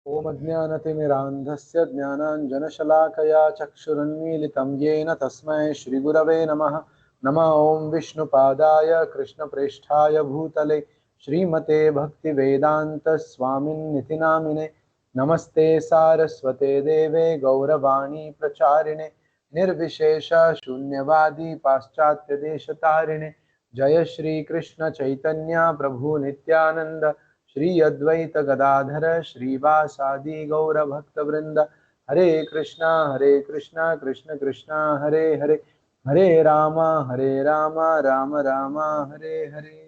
ओम अज्ञानतिमिरान्धस्य ज्ञानाञ्जनशलाकया चक्षुरुन्मीलितं येन तस्मै श्रीगुरवे नमः। नमः ओं विष्णुपादाय कृष्णप्रेष्ठाय भूतले श्रीमते भक्तिवेदान्तस्वामिन्निति नामिने। नमस्ते सारस्वते देवे गौरवाणी प्रचारिणे निर्विशेष शून्यवादी पाश्चात्यदेशतारिणे। जय श्री कृष्ण चैतन्य प्रभु नित्यानंद श्री अद्वैत गदाधर श्रीवासादि गौर भक्त वृंद। हरे कृष्णा कृष्ण कृष्णा हरे हरे, हरे Ram Ram Ram Hare Hare.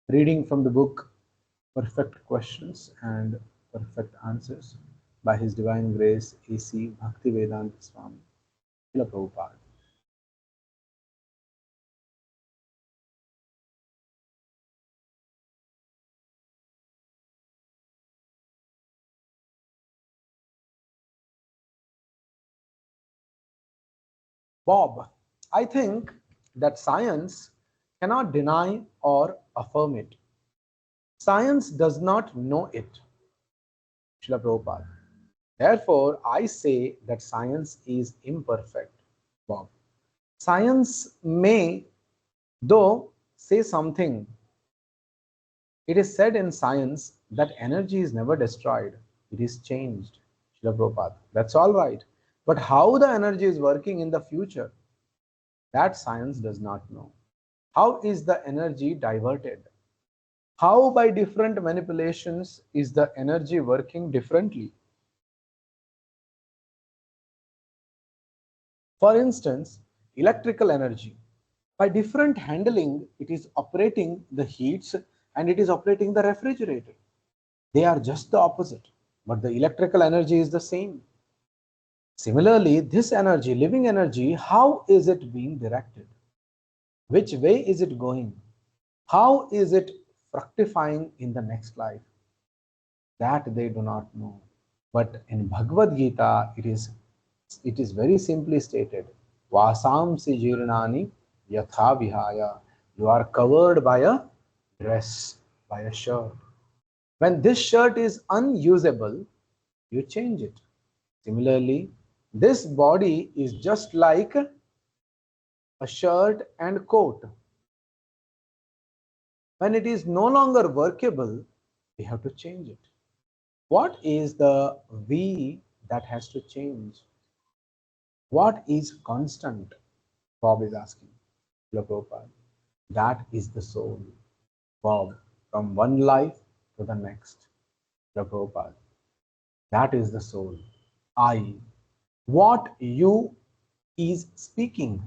Reading from the book Perfect Questions and Perfect Answers by His Divine Grace A.C. Bhaktivedanta Swami Srila Prabhupada. Bob, I think that science cannot deny or affirm it. Science does not know it. Srila Prabhupada. Therefore, I say that science is imperfect. Bob. Science may, though, say something. It is said in science that energy is never destroyed, it is changed. Srila Prabhupada. That's all right. But how the energy is working in the future, that science does not know. How is the energy diverted? How by different manipulations is the energy working differently? For instance, electrical energy. By different handling, it is operating the heats and it is operating the refrigerator. They are just the opposite, but the electrical energy is the same. Similarly, this energy, living energy, how is it being directed? Which way is it going? How is it fructifying in the next life? That they do not know. But in Bhagavad Gita, it is very simply stated, Vasamsi jirnani yatha vihaya. You are covered by a dress, by a shirt. When this shirt is unusable, you change it. Similarly, this body is just like a shirt and coat. When it is no longer workable, we have to change it. What is the we that has to change? What is constant? Bob is asking. Prabhupada. That is the soul. Bob, from one life to the next. Prabhupada. That is the soul. I. What you is speaking.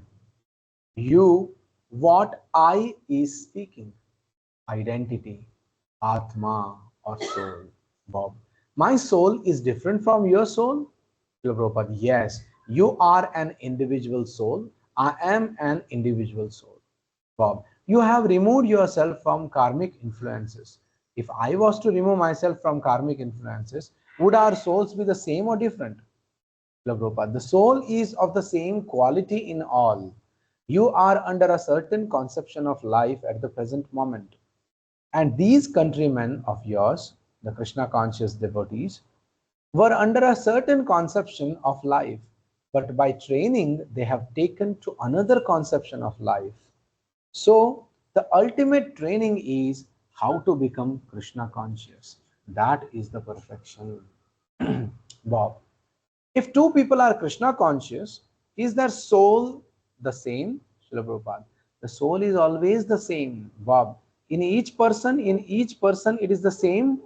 You, what I is speaking. Identity, Atma or soul. Bob. My soul is different from your soul? Prabhupada. Yes, you are an individual soul. I am an individual soul. Bob, you have removed yourself from karmic influences. If I was to remove myself from karmic influences, would our souls be the same or different? Prabhupada, the soul is of the same quality in all. You are under a certain conception of life at the present moment. And these countrymen of yours, the Krishna conscious devotees, were under a certain conception of life, but by training they have taken to another conception of life. So the ultimate training is how to become Krishna conscious. That is the perfection. Bob, if two people are Krishna conscious, is their soul the same? Srila Prabhupada. The soul is always the same. Bob, in each person, it is the same.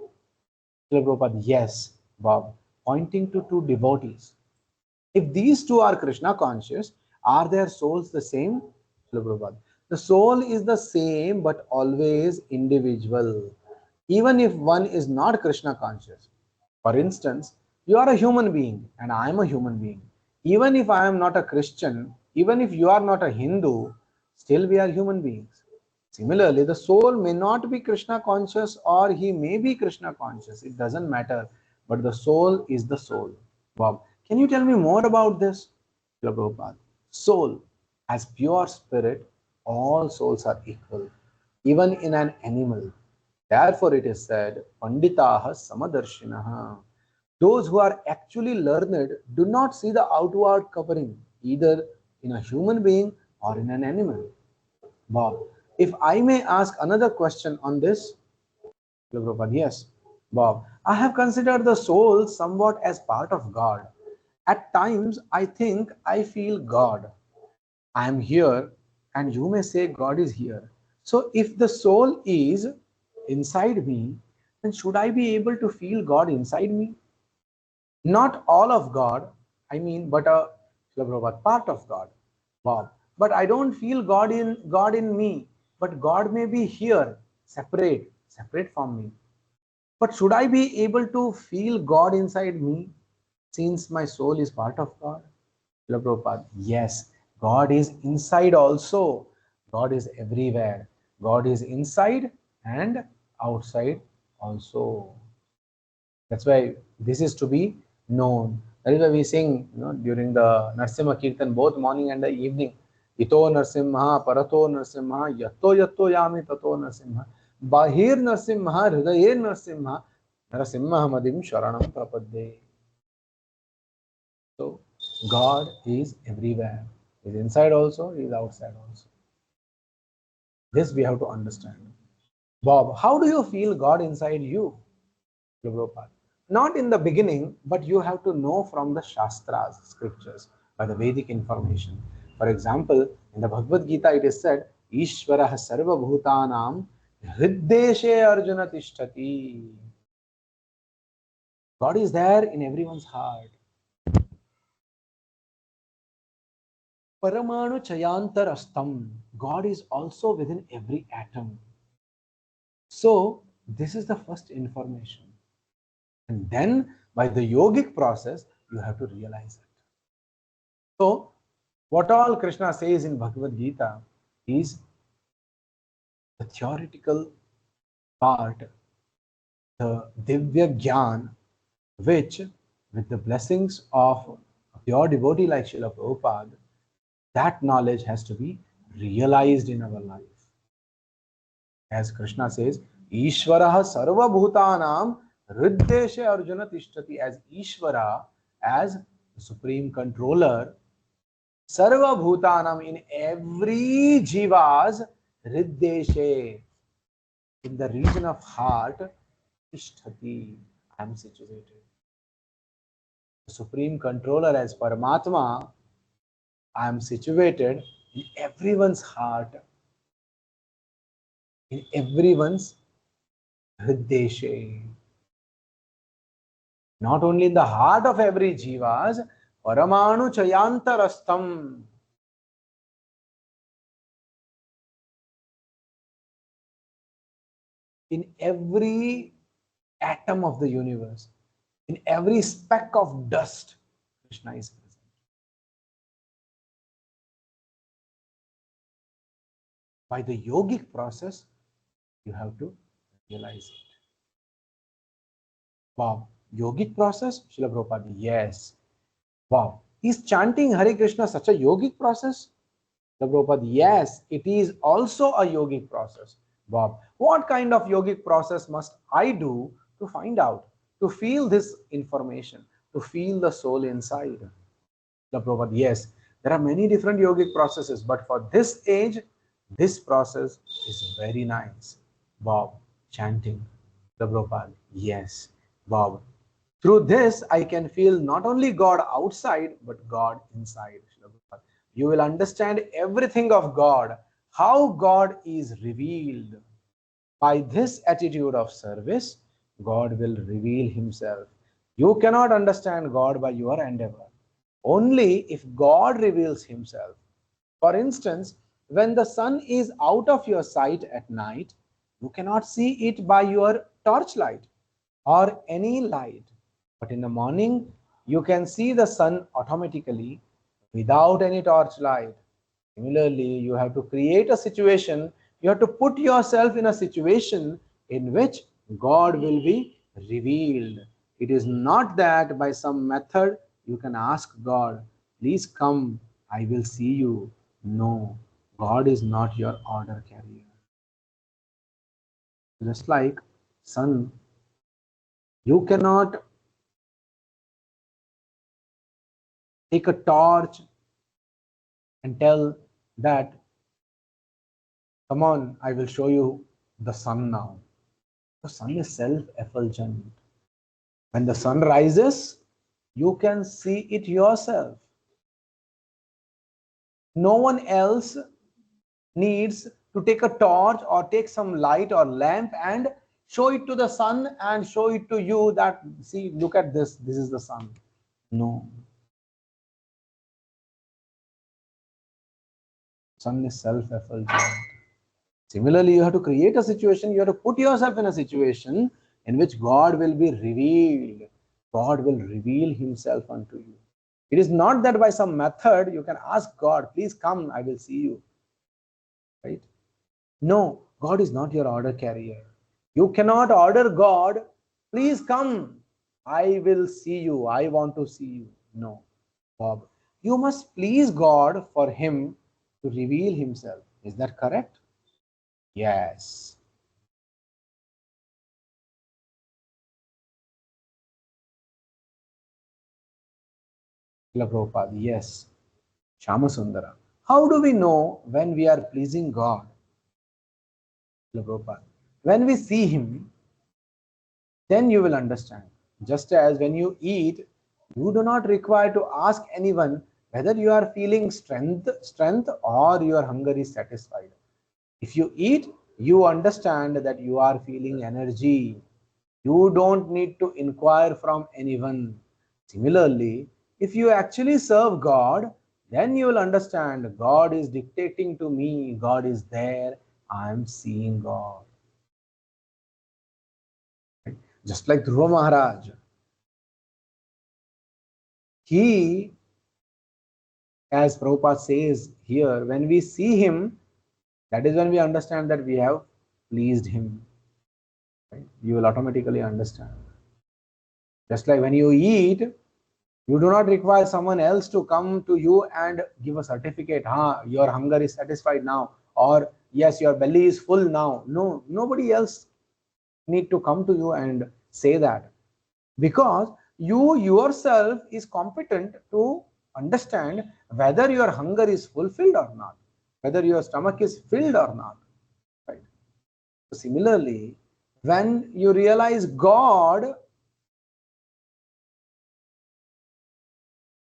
Srila Prabhupada. Yes, Bob, pointing to two devotees. If these two are Krishna conscious, are their souls the same? Srila Prabhupada. The soul is the same but always individual, even if one is not Krishna conscious. For instance, you are a human being and I am a human being. Even if I am not a Christian, even if you are not a Hindu, still we are human beings. Similarly, the soul may not be Krishna conscious or he may be Krishna conscious. It doesn't matter. But the soul is the soul. Bob, can you tell me more about this? Prabhupada. Soul, as pure spirit, all souls are equal, even in an animal. Therefore, it is said, Panditaha Samadarshinaha. Those who are actually learned do not see the outward covering, either in a human being or in an animal. Bob, if I may ask another question on this, Prabhupada, yes. Bob, I have considered the soul somewhat as part of God. At times, I think I feel God. I am here, and you may say God is here. So, if the soul is inside me, then should I be able to feel God inside me? Not all of God, I mean, but a part of God. Bob. But I don't feel God in me. But God may be here, separate from me. But should I be able to feel God inside me since my soul is part of God? Prabhupada, yes, God is inside also. God is everywhere. God is inside and outside also. That's why this is to be known. That is why we sing, during the Narsimha Kirtan, both morning and the evening. Ito Narsimha, Parato Narsimha, Yatto Yatto Yami Tato Narsimha, Bahir Narsimha, Hridaye Narsimha, Narasimha Madim Sharanam Prapadde. So God is everywhere. He is inside also, he is outside also. This we have to understand. Bob, how do you feel God inside you? Prabhupada. Not in the beginning, but you have to know from the Shastras, scriptures, by the Vedic information. For example, in the Bhagavad Gita, it is said, Ishvarah sarva bhutanam hriddeshe arjuna tishtati. God is there in everyone's heart. Paramanu chayantarastam. God is also within every atom. So, this is the first information. And then, by the yogic process, you have to realize it. So, what all Krishna says in Bhagavad Gita is the theoretical part, the Divya Gyan, which, with the blessings of a pure devotee like Srila Prabhupada, that knowledge has to be realized in our life. As Krishna says, Ishvaraha sarva bhutanam riddeshe arjuna tishtati, as Ishvara, as the supreme controller, sarva bhutanam, in every jiva's riddeshe, in the region of heart, tishtati, I am situated. The supreme controller as Paramatma, I am situated in everyone's heart, in everyone's riddeshe. Not only in the heart of every jivas, paramanu chayantarastam. In every atom of the universe, in every speck of dust, Krishna is present. By the yogic process, you have to realize it. Wow, yogic process? Srila Prabhupada, yes. Wow, is chanting Hare Krishna such a yogic process? The Prabhupada, yes, it is also a yogic process. Bob, what kind of yogic process must I do to find out, to feel this information, to feel the soul inside? The Prabhupada, yes, there are many different yogic processes, but for this age, this process is very nice. Bob, chanting. The Prabhupada, yes. Bob, through this, I can feel not only God outside, but God inside. You will understand everything of God, how God is revealed. By this attitude of service, God will reveal Himself. You cannot understand God by your endeavor. Only if God reveals Himself. For instance, when the sun is out of your sight at night, you cannot see it by your torchlight or any light. But in the morning, you can see the sun automatically without any torchlight. Similarly, you have to create a situation, you have to put yourself in a situation in which God will be revealed. It is not that by some method you can ask God, please come, I will see you. No, God is not your order carrier. Just like sun, you cannot take a torch and tell that, come on, I will show you the sun now. The sun is self-effulgent. When the sun rises, you can see it yourself. No one else needs to take a torch or take some light or lamp and show it to the sun and show it to you that, see, look at this, this is the sun. No. Sun is self-effulgent. Similarly, you have to create a situation, you have to put yourself in a situation in which God will be revealed. God will reveal himself unto you. It is not that by some method you can ask God, please come, I will see you. Right? No, God is not your order carrier. You cannot order God, please come, I will see you, I want to see you. No, Bob. You must please God for him to reveal himself. Is that correct? Yes. Prabhupada, yes. Shamasundara. How do we know when we are pleasing God? Prabhupada. When we see him, then you will understand. Just as when you eat, you do not require to ask anyone whether you are feeling strength or your hunger is satisfied. If you eat, you understand that you are feeling energy. You don't need to inquire from anyone. Similarly, if you actually serve God, then you will understand God is dictating to me, God is there, I am seeing God. Just like Dhruva Maharaj, he, as Prabhupada says here, when we see him, that is when we understand that we have pleased him. Right? You will automatically understand. Just like when you eat, you do not require someone else to come to you and give a certificate. Your hunger is satisfied now, or yes, your belly is full now. No, nobody else need to come to you and say that, because you yourself is competent to understand whether your hunger is fulfilled or not, whether your stomach is filled or not. Right? So similarly, when you realize God,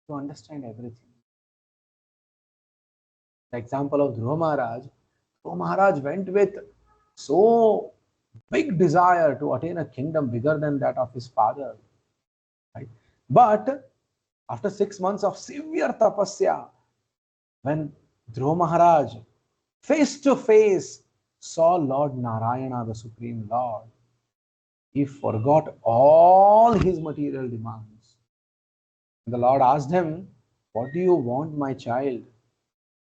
you understand everything. The example of Dhruva Maharaj, Dhruva Maharaj went with so big desire to attain a kingdom bigger than that of his father. Right? But after 6 months of severe tapasya, when Dhruva Maharaj face to face saw Lord Narayana, the Supreme Lord, he forgot all his material demands. The Lord asked him, what do you want, my child?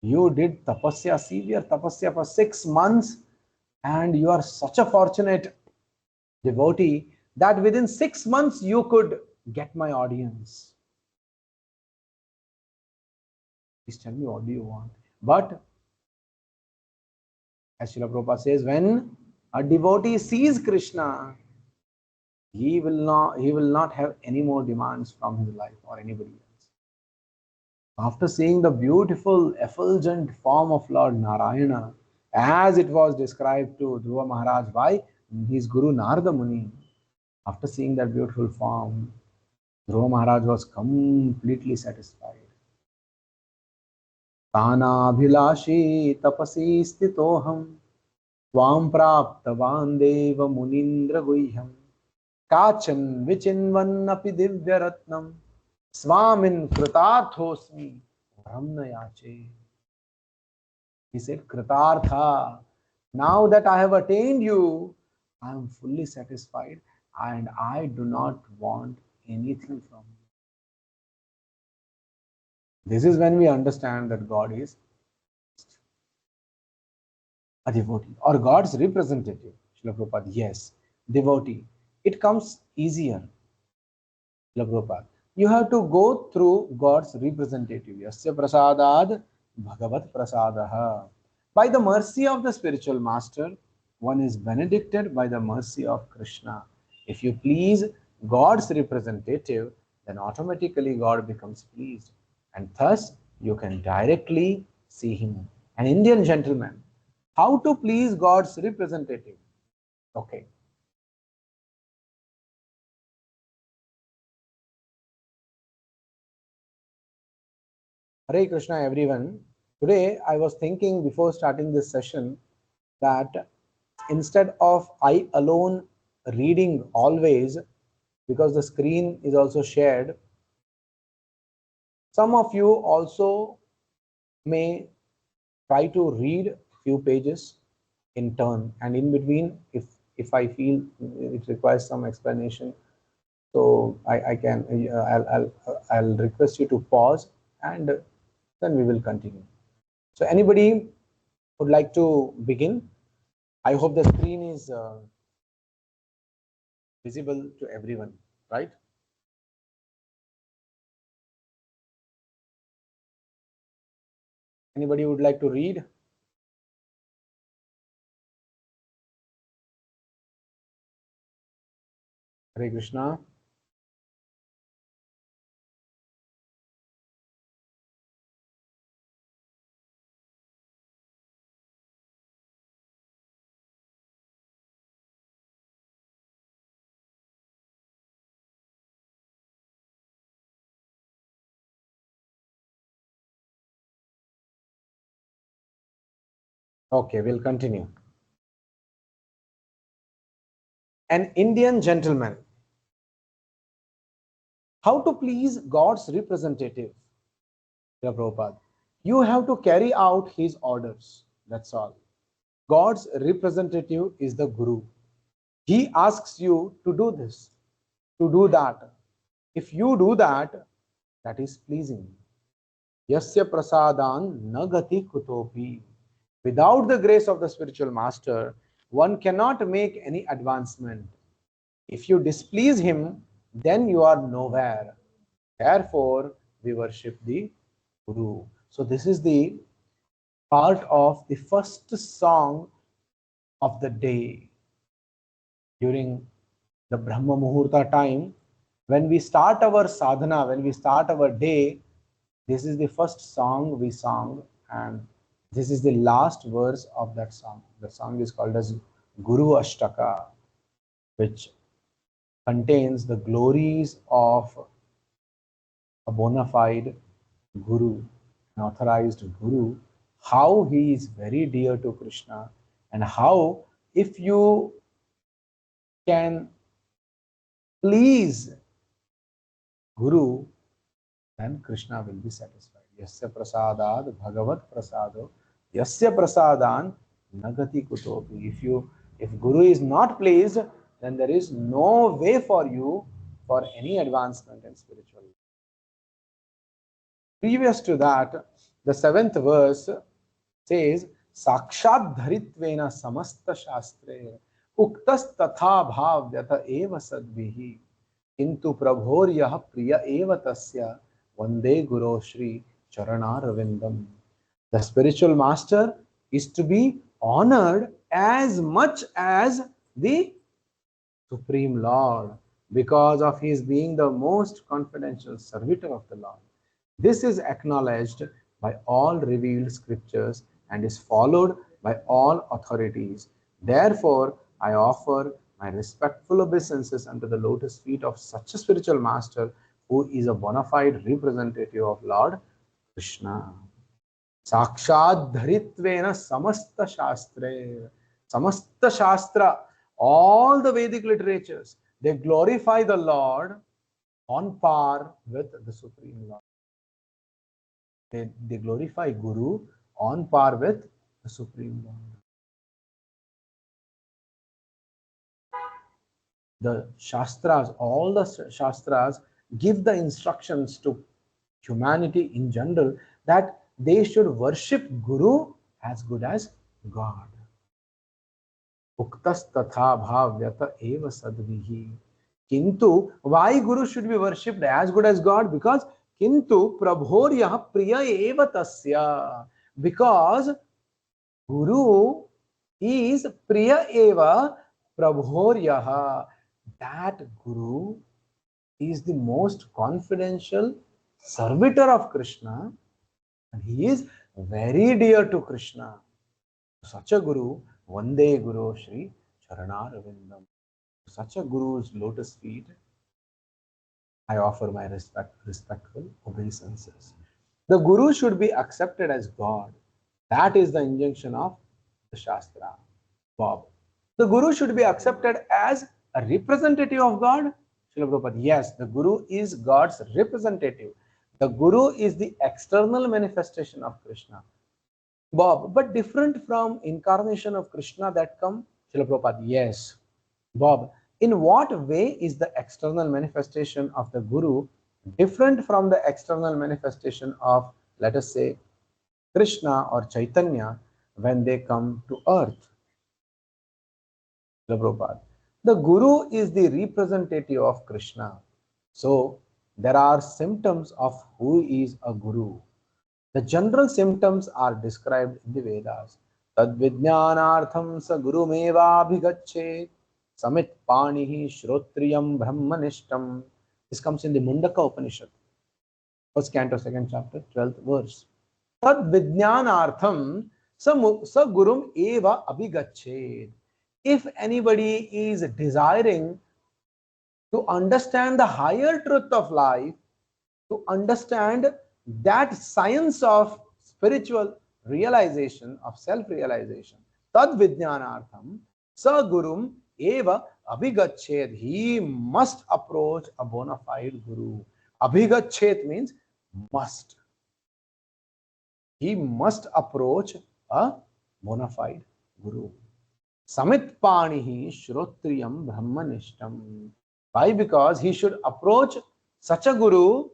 You did tapasya, severe tapasya for 6 months, and you are such a fortunate devotee that within 6 months you could get my audience. Please tell me, what do you want? But as Srila Prabhupada says, when a devotee sees Krishna, he will not have any more demands from his life or anybody else. After seeing the beautiful effulgent form of Lord Narayana, as it was described to Dhruva Maharaj by his Guru Narada Muni, after seeing that beautiful form, Dhruva Maharaj was completely satisfied. Tanabhilashi tapasi stitoham Tvam praptavan deva munindra guhyam Kachan vichinvan api divya ratnam Swamin kritarthosmi brahmna yache. He said, Kritartha, now that I have attained you, I am fully satisfied and I do not want anything from you. This is when we understand that God is a devotee or God's representative. Srila Prabhupada, yes, devotee. It comes easier. Srila Prabhupada, you have to go through God's representative. Yasya prasadad bhagavat prasadaha. By the mercy of the spiritual master, one is benedicted by the mercy of Krishna. If you please God's representative, then automatically God becomes pleased, and thus you can directly see him. An Indian gentleman. How to please God's representative? Okay. Hare Krishna, everyone. Today I was thinking before starting this session that instead of I alone reading always, because the screen is also shared, some of you also may try to read few pages in turn, and in between, if I feel it requires some explanation, so I can I'll request you to pause, and then we will continue. So anybody would like to begin? I hope the screen is visible to everyone, right? Anybody would like to read? Hare Krishna. Okay, we'll continue. An Indian gentleman. How to please God's representative? Prabhupada. You have to carry out his orders. That's all. God's representative is the Guru. He asks you to do this, to do that. If you do that, that is pleasing. Yasya prasadan nagati kutopi. Without the grace of the spiritual master, one cannot make any advancement. If you displease him, then you are nowhere. Therefore, we worship the Guru. So this is the part of the first song of the day during the Brahma Muhurta time. When we start our sadhana, when we start our day, this is the first song we sang, and this is the last verse of that song. The song is called as Guru Ashtaka, which contains the glories of a bona fide Guru, an authorized Guru, how he is very dear to Krishna, and how if you can please Guru, then Krishna will be satisfied. Yasya prasadad bhagavat prasado, yasya prasadan nagati kutopi. If Guru is not pleased, then there is no way for you for any advancement in spiritual life. Previous to that, the seventh verse says, Sakshat dharitvena samasta shastre uktas tatha bhavyata eva sadvihi किंतु प्रभोर्यः प्रिय एव तस्य वंदे गुरो Shri चरणारविंदम. The spiritual master is to be honored as much as the Supreme Lord because of his being the most confidential servitor of the Lord. This is acknowledged by all revealed scriptures and is followed by all authorities. Therefore, I offer my respectful obeisances unto the lotus feet of such a spiritual master who is a bona fide representative of Lord Krishna. Sakshat dharitvena samasta shastre. Samasta shastra, all the Vedic literatures, they glorify the Lord on par with the Supreme Lord. They glorify Guru on par with the Supreme Lord. The Shastras, all the Shastras give the instructions to humanity in general that they should worship Guru as good as God. Uktas tatha bhavyata eva sadvihi. Kintu, why Guru should be worshipped as good as God? Because Kintu prabhoryah priya eva tasya. Because Guru He is Priya Eva Prabhoryaha. That Guru is the most confidential servitor of Krishna, and he is very dear to Krishna. Such a Guru, Vande Guru Shri Charanaravindam. Such a Guru's lotus feet, I offer my respectful obeisances. The Guru should be accepted as God. That is the injunction of the Shastra. Bob. The Guru should be accepted as a representative of God. Srila Prabhupada, yes, the Guru is God's representative. The Guru is the external manifestation of Krishna. Bob, but different from incarnation of Krishna that come? Srila Prabhupada, yes. Bob, in what way is the external manifestation of the Guru different from the external manifestation of, let us say, Krishna or Chaitanya when they come to earth? Prabhupada. The Guru is the representative of Krishna. So there are symptoms of who is a Guru. The general symptoms are described in the Vedas. Tad vijnanartham sa gurumeva bhigachet samit panihi shrotriyam brahmanishtam. This comes in the Mundaka Upanishad, first canto, second chapter, 12th verse. Tad vijnanartham sa gurum eva abhigachet. If anybody is desiring to understand the higher truth of life, to understand that science of spiritual realization, of self-realization, tad vijnanartham sa gurum eva abhigachet. He must approach a bona fide guru. Abhigachet means must. He must approach a bona fide guru. Samit panihi shrotriyam brahmanishtam. Why? Because he should approach such a guru.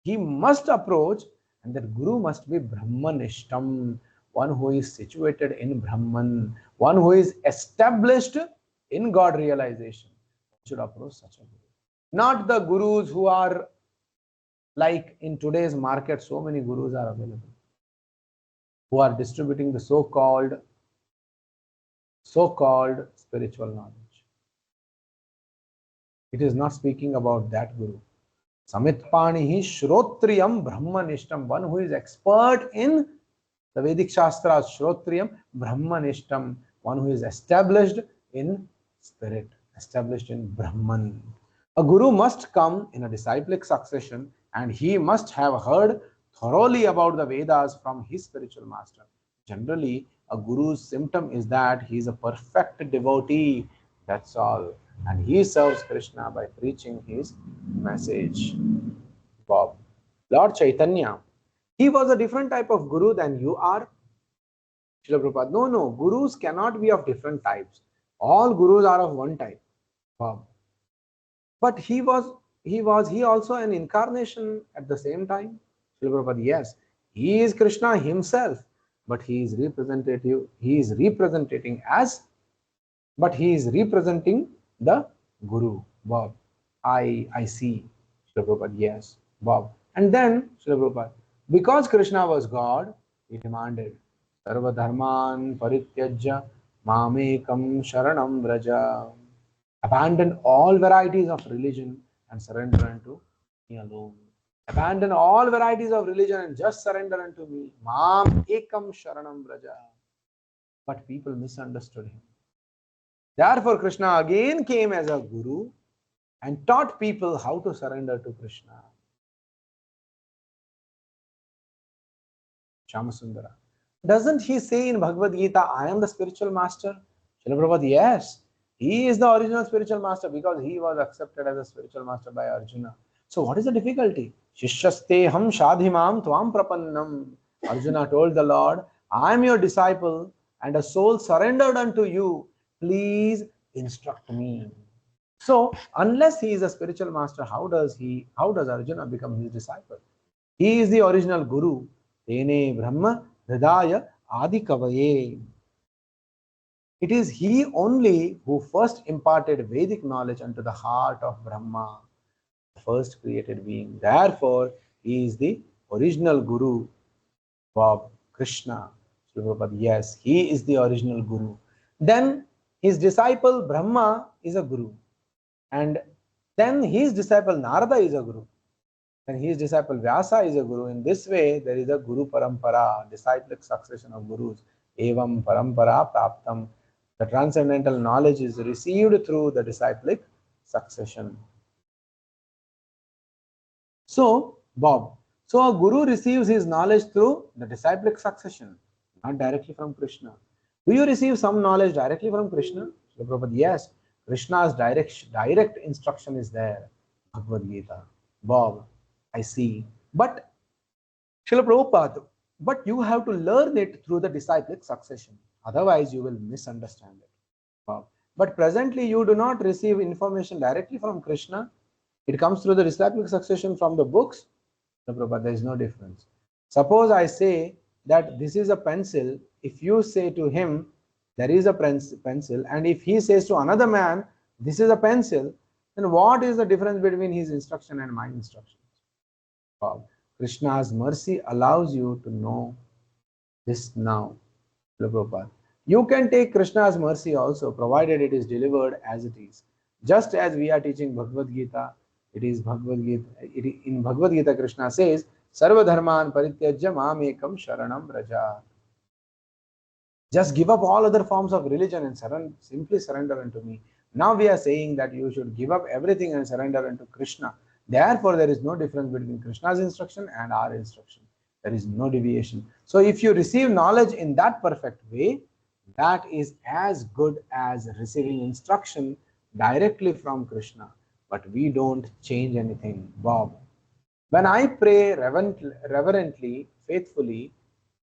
He must approach, and that guru must be brahmanishtam, one who is situated in Brahman, one who is established in God realization. Should approach such a guru. Not the gurus who are like in today's market, so many gurus are available who are distributing the so-called spiritual knowledge. It is not speaking about that guru. Samitpanihi Shrotriyam Brahmanishtam, one who is expert in the Vedic Shastras. Shrotriyam Brahmanishtam, one who is established in spirit, established in Brahman. A guru must come in a disciplic succession, and he must have heard thoroughly about the Vedas from his spiritual master. Generally, a guru's symptom is that he is a perfect devotee. That's all. And he serves Krishna by preaching his message. Bob. Lord Chaitanya, he was a different type of guru than you are. Srila Prabhupada, no, gurus cannot be of different types. All gurus are of one type. Bob. But he also an incarnation at the same time? Srila Prabhupada, yes. He is Krishna himself, but he is representative. He is representing as, but he is representing the Guru. Bob, I see. Srila Prabhupada, yes. Bob. And then, Srila Prabhupada, because Krishna was God, he demanded, Sarva Dharman Parityajya Mamekam Sharanam Vraja. Abandon all varieties of religion and surrender unto me alone. Abandon all varieties of religion and just surrender unto me. Mam ekam sharanam vraja. But people misunderstood him. Therefore, Krishna again came as a guru and taught people how to surrender to Krishna. Shamasundara. Doesn't he say in Bhagavad Gita, I am the spiritual master? Srila Prabhupada, yes. He is the original spiritual master because he was accepted as a spiritual master by Arjuna. So what is the difficulty? Shishyasteham shadhimam tvam prapannam. Arjuna told the Lord, I am your disciple and a soul surrendered unto you. Please instruct me. So unless he is a spiritual master, how does Arjuna become his disciple? He is the original guru. Tene Brahma Hridaya Adi Kavaye. It is he only who first imparted Vedic knowledge unto the heart of Brahma, the first created being. Therefore, he is the original guru of Krishna. Srila Prabhupada, yes, he is the original guru. Then his disciple Brahma is a guru. And then his disciple Narada is a guru. And his disciple Vyasa is a guru. In this way, there is a guru parampara, disciplic succession of gurus. Evam parampara praptam. The transcendental knowledge is received through the disciplic succession. So, Bob, so a guru receives his knowledge through the disciplic succession, not directly from Krishna. Do you receive some knowledge directly from Krishna? Srila Prabhupada, yes, Krishna's direct instruction is there. Bhagavad Gita. Bob, I see. But Srila Prabhupada, but you have to learn it through the disciplic succession. Otherwise, you will misunderstand it. Wow. But presently, you do not receive information directly from Krishna. It comes through the disciplic succession from the books. No, Prabhupada, there is no difference. Suppose I say that this is a pencil. If you say to him, there is a pencil, and if he says to another man, this is a pencil, then what is the difference between his instruction and my instructions? Wow. Krishna's mercy allows you to know this now. Prabhupada. You can take Krishna's mercy also, provided it is delivered as it is. Just as we are teaching Bhagavad Gita, it is Bhagavad Gita. In Bhagavad Gita, Krishna says, Sarva dharman parityajya mamekam sharanam raja. Just give up all other forms of religion and simply surrender unto me. Now we are saying that you should give up everything and surrender unto Krishna. Therefore, there is no difference between Krishna's instruction and our instruction. There is no deviation. So if you receive knowledge in that perfect way, that is as good as receiving instruction directly from Krishna. But we don't change anything, Bob. When I pray reverently, faithfully,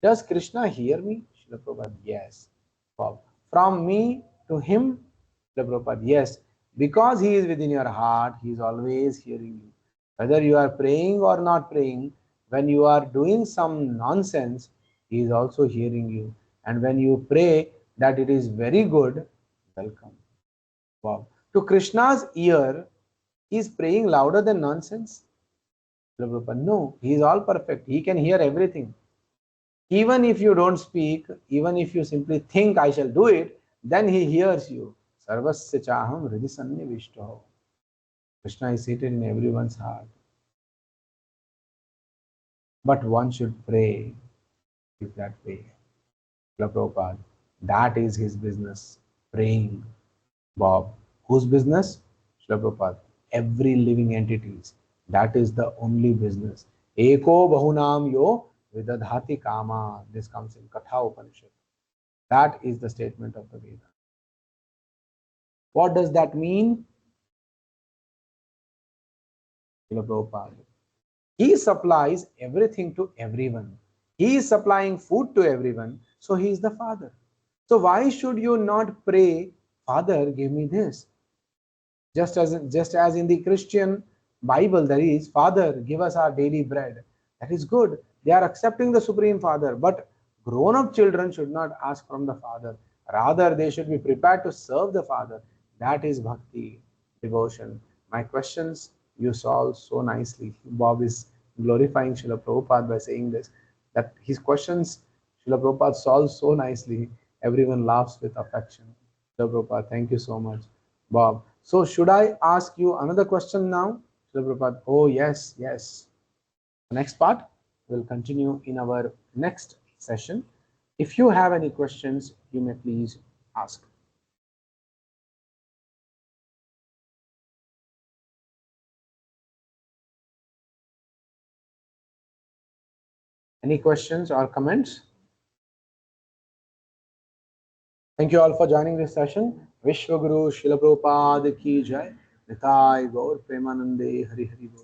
does Krishna hear me? Srila Prabhupada, yes. Bob. From me to him, Srila Prabhupada, yes. Because he is within your heart, he is always hearing you. Whether you are praying or not praying, when you are doing some nonsense, he is also hearing you. And when you pray that it is very good, welcome. Wow. To Krishna's ear, he is praying louder than nonsense? No, he is all perfect. He can hear everything. Even if you don't speak, even if you simply think I shall do it, then he hears you. Sarvasya chaham hridisannivishto. Krishna is seated in everyone's heart. But one should pray is that way. Prabhupada, that is his business. Praying. Bob, whose business? Srila Prabhupada, every living entities. That is the only business. Eko bahunam yo vidadhati kama. This comes in Katha Upanishad. That is the statement of the Veda. What does that mean? Srila Prabhupada. He supplies everything to everyone. He is supplying food to everyone, so he is the Father. So why should you not pray, Father, give me this? Just as in the Christian Bible there is, Father, give us our daily bread. That is good. They are accepting the Supreme Father, but grown-up children should not ask from the Father. Rather, they should be prepared to serve the Father. That is bhakti, devotion. My questions you solve so nicely. Bob is glorifying Srila Prabhupada by saying this, that his questions Srila Prabhupada solves so nicely. Everyone laughs with affection. Srila Prabhupada, thank you so much. Bob. So should I ask you another question now? Srila Prabhupada, oh yes, yes. The next part will continue in our next session. If you have any questions, you may please ask. Any questions or comments? Thank you all for joining this session. Vishwaguru Srila Prabhupada ki jai. Nitai Gaur Premanande Hari Hari Bol.